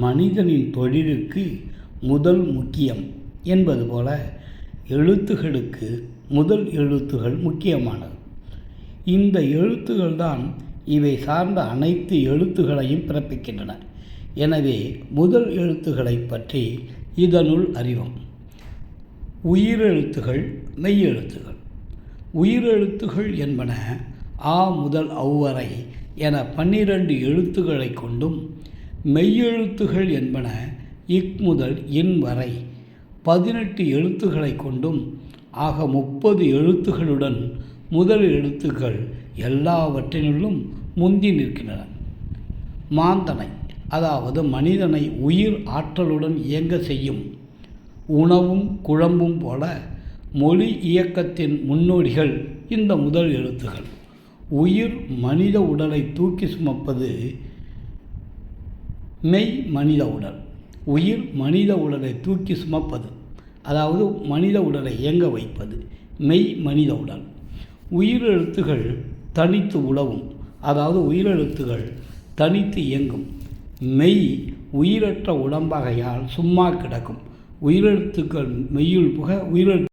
மனிதனின் தொழிலுக்கு முதல் முக்கியம் என்பது போல எழுத்துகளுக்கு முதல் எழுத்துகள் முக்கியமானது. இந்த எழுத்துகள்தான் இவை சார்ந்த அனைத்து எழுத்துகளையும் பிறப்பிக்கின்றன. எனவே முதல் எழுத்துக்களை பற்றி இதனுள் அறிவோம். உயிரெழுத்துகள், மெய்யெழுத்துகள். உயிரெழுத்துகள் என்பன ஆ முதல் ஔவரை என 12 எழுத்துக்களை கொண்டும், மெய்யெழுத்துகள் என்பன இக் முதல் இன் வரை 18 எழுத்துக்களை கொண்டும், ஆக 30 எழுத்துகளுடன் முதல் எழுத்துக்கள் எல்லாவற்றினுள்ளும் முந்தி நிற்கின்றன. மாந்தனை, அதாவது மனிதனை உயிர் ஆற்றலுடன் இயங்க செய்யும் உணவும் குழம்பும் போல மொழி இயக்கத்தின் முன்னோடிகள் இந்த முதல் எழுத்துகள். உயிர் மனித உடலை தூக்கி சுமப்பது மெய் மனித உடல். உயிர் மனித உடலை தூக்கி சுமப்பது, அதாவது மனித உடலை இயங்க வைப்பது மெய் மனித உடல். உயிரெழுத்துகள் தனித்து உலவும், அதாவது உயிரெழுத்துகள் தனித்து இயங்கும். மெய் உயிரற்ற உடம்பாகையால் சும்மா கிடக்கும். உயிரெழுத்துக்கள் மெய்யுள் புக உயிரெழுத்து